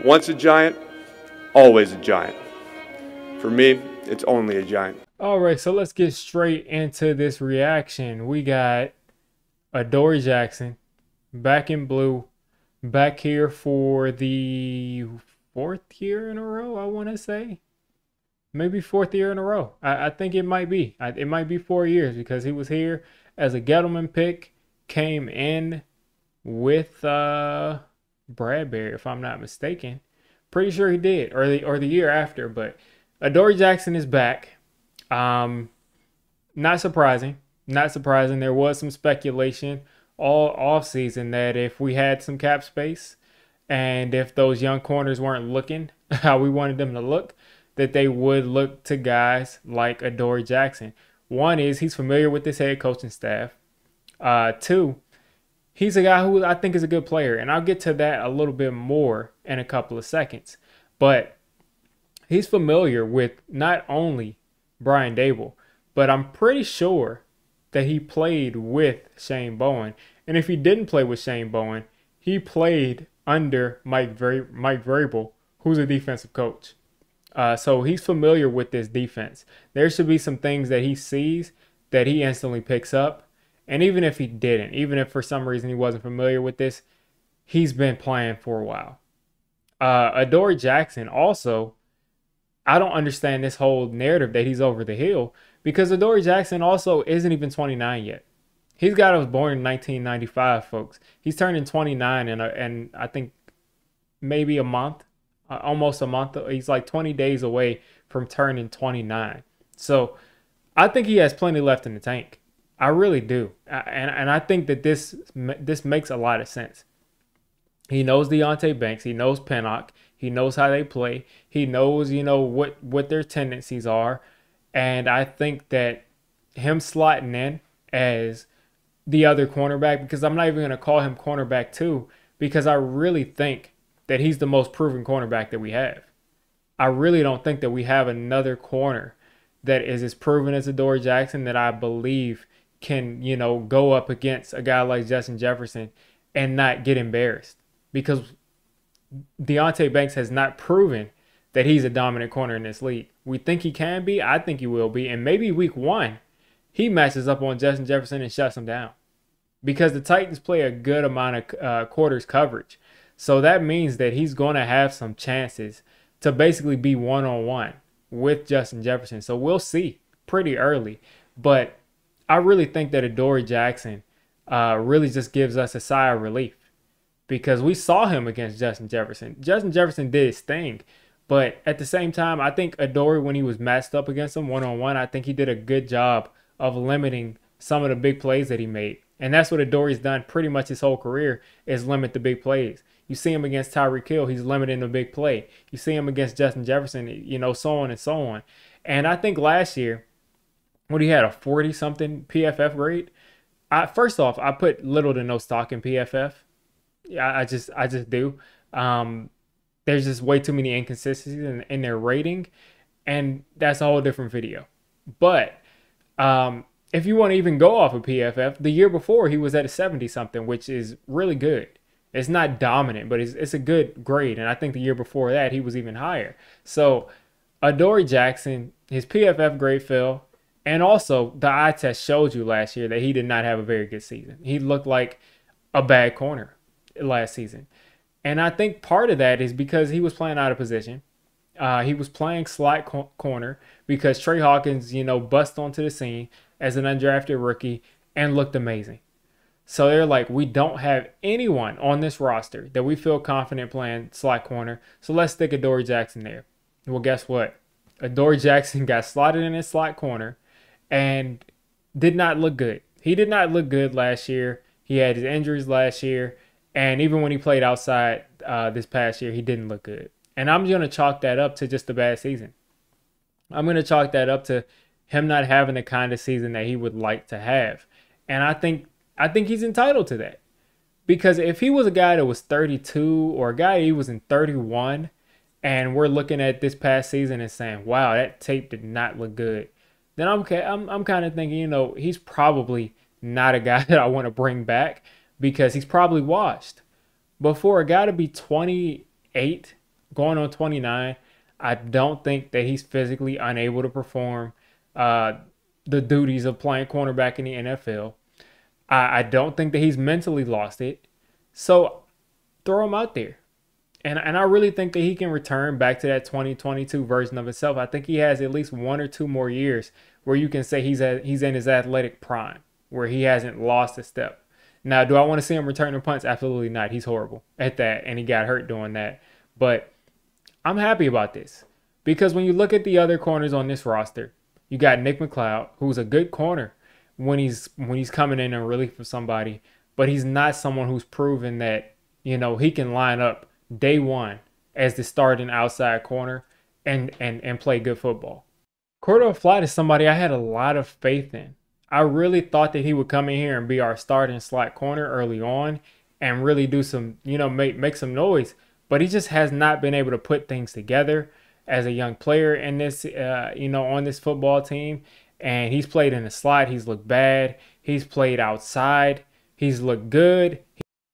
Once a giant, always a giant. For me, it's only a giant. All right, so let's get straight into this reaction. We got Adoree Jackson back in blue, back here for the fourth year in a row, I want to say. Maybe fourth year in a row. I think it might be. It might be 4 years because he was here as a Gettleman pick, came in with Bradbury, if I'm not mistaken. Pretty sure he did, or the year after. But Adoree Jackson is back. Not surprising. Not surprising. There was some speculation all off season that if we had some cap space and if those young corners weren't looking how we wanted them to look, that they would look to guys like Adoree Jackson. One is he's familiar with this head coaching staff. Two, he's a guy who I think is a good player, and I'll get to that a little bit more in a couple of seconds. But he's familiar with not only Brian Dable, but I'm pretty sure that he played with Shane Bowen. And if he didn't play with Shane Bowen, he played under Mike Vrabel, who's a defensive coach. So he's familiar with this defense. There should be some things that he sees that he instantly picks up. And even if he didn't, even if for some reason he wasn't familiar with this, he's been playing for a while. Adoree Jackson also, I don't understand this whole narrative that he's over the hill because Adoree Jackson also isn't even 29 yet. He's got was born in 1995, folks. He's turning 29 in I think maybe a month. Almost a month. He's like 20 days away from turning 29. So I think he has plenty left in the tank. I really do. And I think that this makes a lot of sense. He knows Deonte Banks. He knows Pinnock. He knows how they play. He knows, what their tendencies are. And I think that him slotting in as the other cornerback, because I'm not even going to call him cornerback 2, because I really think that he's the most proven cornerback that we have. I really don't think that we have another corner that is as proven as Adoree Jackson that I believe can, go up against a guy like Justin Jefferson and not get embarrassed. Because Deonte Banks has not proven that he's a dominant corner in this league. We think he can be. I think he will be. And maybe week 1, he matches up on Justin Jefferson and shuts him down. Because the Titans play a good amount of quarters coverage. So that means that he's going to have some chances to basically be one-on-one with Justin Jefferson. So we'll see pretty early. But I really think that Adoree Jackson really just gives us a sigh of relief because we saw him against Justin Jefferson. Justin Jefferson did his thing. But at the same time, I think Adoree, when he was matched up against him one-on-one, I think he did a good job of limiting some of the big plays that he made. And that's what Adoree's done pretty much his whole career is limit the big plays. You see him against Tyreek Hill, he's limiting the big play. You see him against Justin Jefferson, so on and so on. And I think last year, when he had a 40-something PFF grade, first off, I put little to no stock in PFF. Yeah, I just do. There's just way too many inconsistencies in their rating, and that's a whole different video. But if you want to even go off of PFF, the year before he was at a 70-something, which is really good. It's not dominant, but it's a good grade. And I think the year before that, he was even higher. So Adoree Jackson, his PFF grade fell. And also, the eye test showed you last year that he did not have a very good season. He looked like a bad corner last season. And I think part of that is because he was playing out of position. He was playing slot corner because Trey Hawkins, bust onto the scene as an undrafted rookie and looked amazing. So they're like, we don't have anyone on this roster that we feel confident playing slot corner. So let's stick Adoree Jackson there. Well, guess what? Adoree Jackson got slotted in his slot corner and did not look good. He did not look good last year. He had his injuries last year. And even when he played outside this past year, he didn't look good. And I'm going to chalk that up to just a bad season. I'm going to chalk that up to him not having the kind of season that he would like to have. And I think he's entitled to that. Because if he was a guy that was 32 or a guy he was in 31 and we're looking at this past season and saying, wow, that tape did not look good, then I'm kind of thinking, he's probably not a guy that I want to bring back because he's probably washed. But for a guy to be 28 going on 29. I don't think that he's physically unable to perform uh, the duties of playing cornerback in the NFL. I don't think that he's mentally lost it. So throw him out there. And I really think that he can return back to that 2022 version of himself. I think he has at least 1 or 2 more years where you can say he's in his athletic prime, where he hasn't lost a step. Now, do I want to see him returning punts? Absolutely not. He's horrible at that, and he got hurt doing that. But I'm happy about this because when you look at the other corners on this roster, you got Nick McLeod, who's a good corner when he's coming in and relief for somebody, but he's not someone who's proven that he can line up day one as the starting outside corner and play good football. Cordell Flott is somebody I had a lot of faith in. I really thought that he would come in here and be our starting slot corner early on and really do some, make some noise. But he just has not been able to put things together as a young player in this, on this football team. And he's played in the slot. He's looked bad. He's played outside. He's looked good.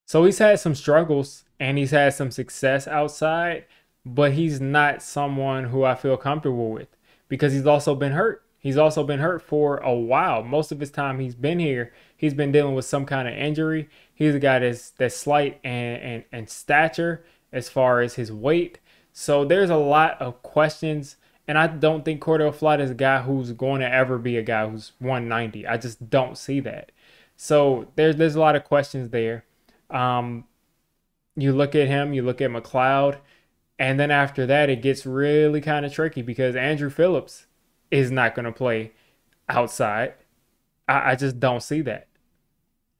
So he's had some struggles and he's had some success outside, but he's not someone who I feel comfortable with because he's also been hurt. He's also been hurt for a while. Most of his time he's been here, he's been dealing with some kind of injury. He's a guy that's slight and stature as far as his weight. So there's a lot of questions. And I don't think Cordell Flott is a guy who's going to ever be a guy who's 190. I just don't see that. So there's a lot of questions there. You look at him, you look at McLeod, and then after that, it gets really kind of tricky because Andrew Phillips is not going to play outside. I just don't see that.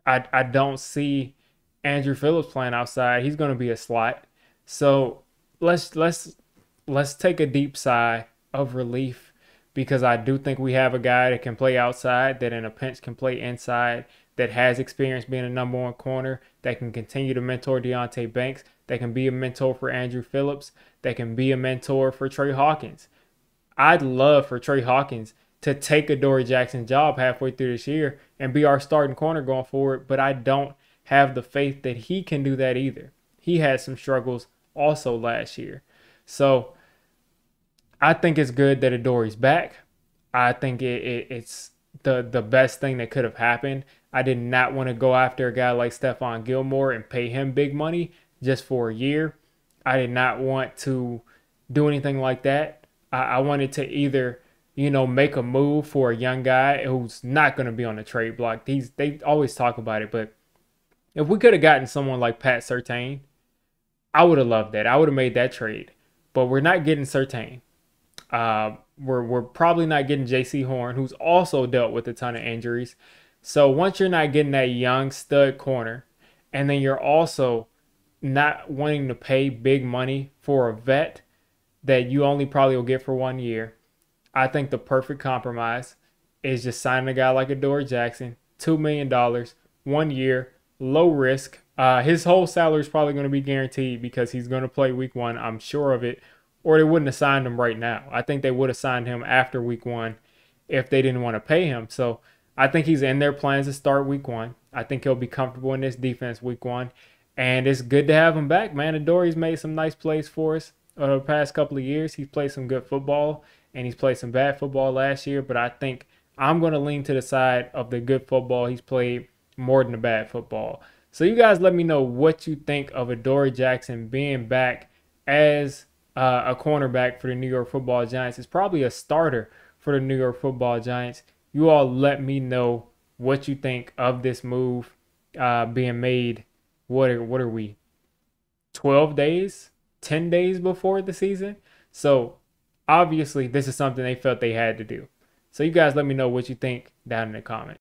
I don't see Andrew Phillips playing outside. He's going to be a slot. So let's take a deep sigh of relief because I do think we have a guy that can play outside, that in a pinch can play inside, that has experience being a number one corner, that can continue to mentor Deonte Banks, that can be a mentor for Andrew Phillips, that can be a mentor for Trey Hawkins. I'd love for Trey Hawkins to take Adoree Jackson's job halfway through this year and be our starting corner going forward, but I don't have the faith that he can do that either. He had some struggles also last year. So I think it's good that Adoree's back. I think it's the best thing that could have happened. I did not want to go after a guy like Stephon Gilmore and pay him big money just for a year. I did not want to do anything like that. I wanted to either, make a move for a young guy who's not going to be on the trade block. They always talk about it, but if we could have gotten someone like Pat Surtain, I would have loved that. I would have made that trade. But we're not getting Surtain. We're probably not getting J.C. Horn, who's also dealt with a ton of injuries. So once you're not getting that young stud corner, and then you're also not wanting to pay big money for a vet that you only probably will get for 1 year, I think the perfect compromise is just signing a guy like Adoree Jackson, $2 million, 1 year, low risk. His whole salary is probably going to be guaranteed because he's going to play week one. I'm sure of it. Or they wouldn't have signed him right now. I think they would have signed him after week one if they didn't want to pay him. So I think he's in their plans to start week one. I think he'll be comfortable in this defense week one. And it's good to have him back, man. Adoree's made some nice plays for us over the past couple of years. He's played some good football, and he's played some bad football last year. But I think I'm going to lean to the side of the good football he's played more than the bad football. So you guys let me know what you think of Adoree Jackson being back as a cornerback for the New York Football Giants. It's probably a starter for the New York Football Giants. You all let me know what you think of this move being made. What are we? 12 days? 10 days before the season? So obviously this is something they felt they had to do. So you guys let me know what you think down in the comments.